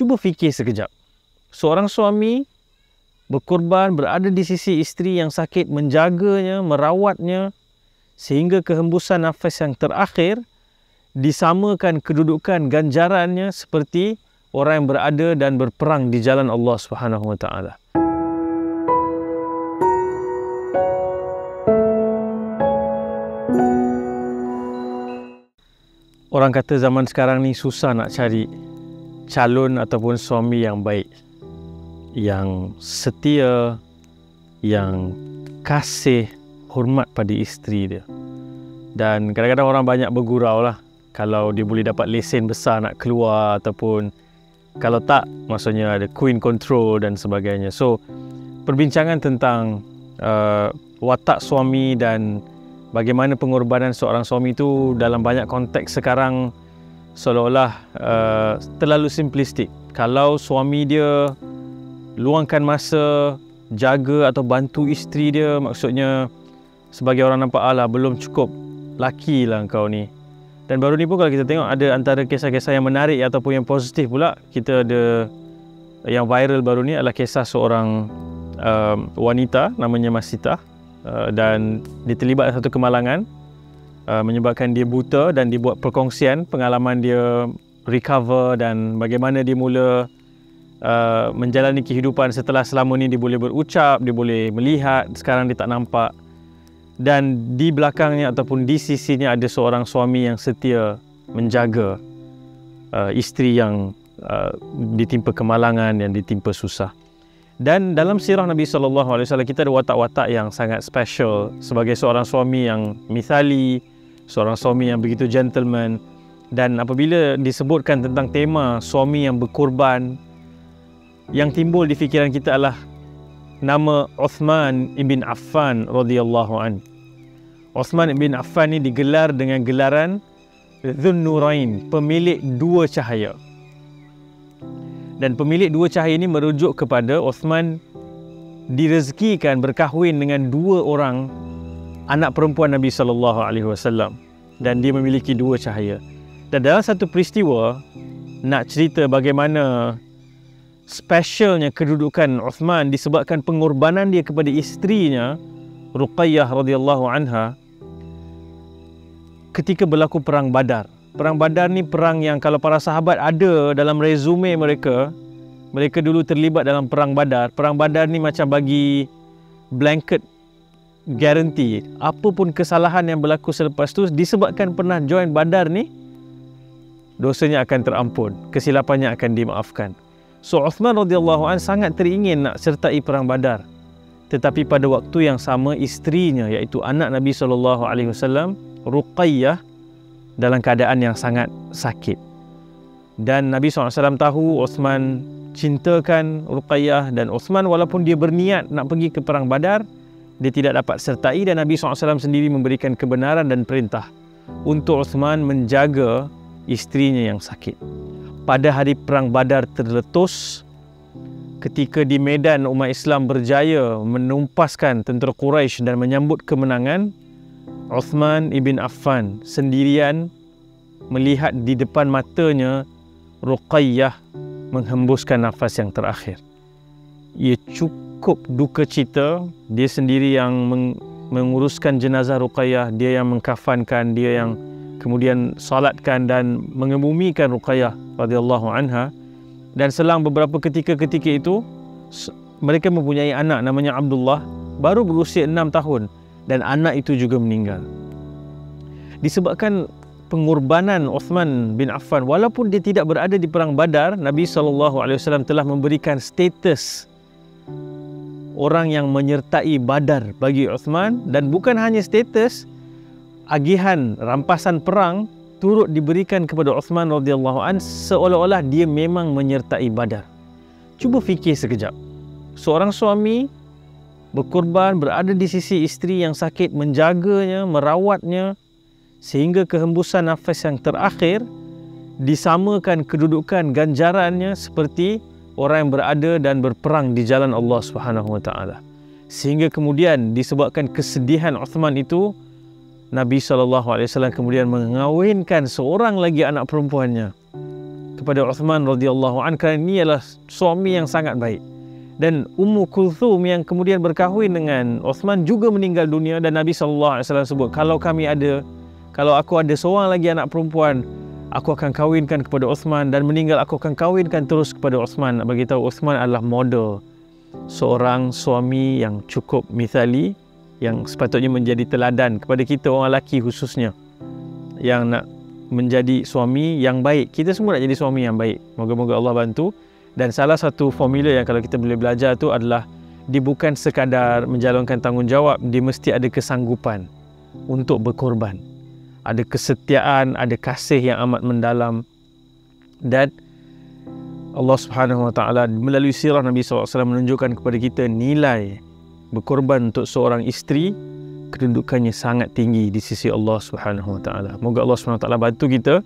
Cuba fikir sekejap. Seorang suami berkorban, berada di sisi isteri yang sakit, menjaganya, merawatnya sehingga kehembusan nafas yang terakhir, disamakan kedudukan ganjarannya seperti orang yang berada dan berperang di jalan Allah Subhanahu wa taala. Orang kata zaman sekarang ni susah nak cari calon ataupun suami yang baik, yang setia, yang kasih, hormat pada isteri dia. Dan kadang-kadang orang banyak bergurau lah kalau dia boleh dapat lesen besar nak keluar, ataupun kalau tak, maksudnya ada queen control dan sebagainya. So, perbincangan tentang watak suami dan bagaimana pengorbanan seorang suami itu dalam banyak konteks sekarang seolah-olah terlalu simplistik. Kalau suami dia luangkan masa jaga atau bantu isteri dia, maksudnya sebagai orang nampak, alah belum cukup laki lah kau ni. Dan baru ni pun kalau kita tengok ada antara kisah-kisah yang menarik ataupun yang positif pula. Kita ada yang viral baru ni adalah kisah seorang wanita namanya Masita, dan dia terlibat satu kemalangan menyebabkan dia buta, dan dia buat perkongsian pengalaman dia recover dan bagaimana dia mula menjalani kehidupan setelah selama ni dia boleh berucap, dia boleh melihat, sekarang dia tak nampak. Dan di belakangnya ataupun di sisinya ada seorang suami yang setia menjaga isteri yang ditimpa kemalangan, yang ditimpa susah. Dan dalam sirah Nabi SAW kita ada watak-watak yang sangat special sebagai seorang suami yang mithali, seorang suami yang begitu gentleman. Dan apabila disebutkan tentang tema suami yang berkorban, yang timbul di fikiran kita adalah nama Uthman ibn Affan radhiyallahu an. Uthman ibn Affan ni digelar dengan gelaran Dhun Nurain, pemilik dua cahaya. Dan pemilik dua cahaya ini merujuk kepada Uthman direzekikan berkahwin dengan dua orang anak perempuan Nabi SAW, dan dia memiliki dua cahaya. Dan dalam satu peristiwa nak cerita bagaimana specialnya kedudukan Uthman disebabkan pengorbanan dia kepada isterinya Ruqayyah radhiyallahu anha ketika berlaku perang Badar. Perang Badar ni perang yang kalau para sahabat ada dalam resume mereka, mereka dulu terlibat dalam perang Badar. Perang Badar ni macam bagi blanket guarantee, apa pun kesalahan yang berlaku selepas tu disebabkan pernah join Badar ni, dosanya akan terampun, kesilapannya akan dimaafkan. So Uthman radhiyallahu an sangat teringin nak sertai perang Badar. Tetapi pada waktu yang sama isterinya, iaitu anak Nabi SAW, Ruqayyah, dalam keadaan yang sangat sakit. Dan Nabi SAW tahu Uthman cintakan Ruqayyah, dan Uthman walaupun dia berniat nak pergi ke perang Badar, dia tidak dapat sertai, dan Nabi SAW sendiri memberikan kebenaran dan perintah untuk Uthman menjaga isterinya yang sakit. Pada hari perang Badar terletus, ketika di medan umat Islam berjaya menumpaskan tentera Quraisy dan menyambut kemenangan, Uthman ibn Affan sendirian melihat di depan matanya Ruqayyah menghembuskan nafas yang terakhir. Ia cukup duka cita. Dia sendiri yang menguruskan jenazah Ruqayyah, dia yang mengkafankan, dia yang kemudian salatkan dan mengebumikan Ruqayyah radhiyallahu anha. Dan selang beberapa ketika itu, mereka mempunyai anak namanya Abdullah, baru berusia 6 tahun, dan anak itu juga meninggal. Disebabkan pengorbanan Uthman bin Affan, walaupun dia tidak berada di perang Badar, Nabi SAW telah memberikan status orang yang menyertai Badar bagi Uthman. Dan bukan hanya status, agihan rampasan perang turut diberikan kepada Uthman radhiyallahu an, seolah-olah dia memang menyertai Badar. Cuba fikir sekejap. Seorang suami berkorban, berada di sisi isteri yang sakit, menjaganya, merawatnya sehingga kehembusan nafas yang terakhir, disamakan kedudukan ganjarannya seperti orang yang berada dan berperang di jalan Allah Subhanahu wa taala. Sehingga kemudian disebabkan kesedihan Uthman itu, Nabi SAW kemudian mengawinkan seorang lagi anak perempuannya kepada Uthman radhiyallahu anhu kerana ini adalah suami yang sangat baik. Dan Ummu Kulthum yang kemudian berkahwin dengan Uthman juga meninggal dunia, dan Nabi SAW sebut, kalau aku ada seorang lagi anak perempuan, aku akan kahwinkan kepada Uthman, dan meninggal aku akan kahwinkan terus kepada Uthman. Bagi tahu Uthman adalah model seorang suami yang cukup mithali, yang sepatutnya menjadi teladan kepada kita orang lelaki khususnya yang nak menjadi suami yang baik. Kita semua nak jadi suami yang baik. Moga-moga Allah bantu. Dan salah satu formula yang kalau kita boleh belajar tu adalah dia bukan sekadar menjalankan tanggungjawab, dia mesti ada kesanggupan untuk berkorban. Ada kesetiaan, ada kasih yang amat mendalam. Dan Allah Subhanahu Wa Taala melalui sirah Nabi SAW menunjukkan kepada kita nilai berkorban untuk seorang isteri, kedudukannya sangat tinggi di sisi Allah Subhanahu Wa Taala. Moga Allah Subhanahu Wa Taala bantu kita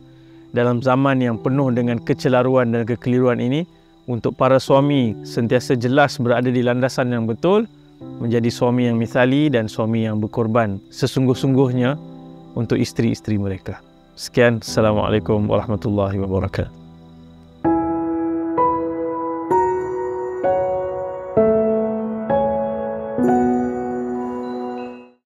dalam zaman yang penuh dengan kecelaruan dan kekeliruan ini, untuk para suami sentiasa jelas berada di landasan yang betul, menjadi suami yang mithali dan suami yang berkorban sesungguh-sungguhnya untuk isteri-isteri mereka. Sekian, Assalamualaikum warahmatullahi wabarakatuh.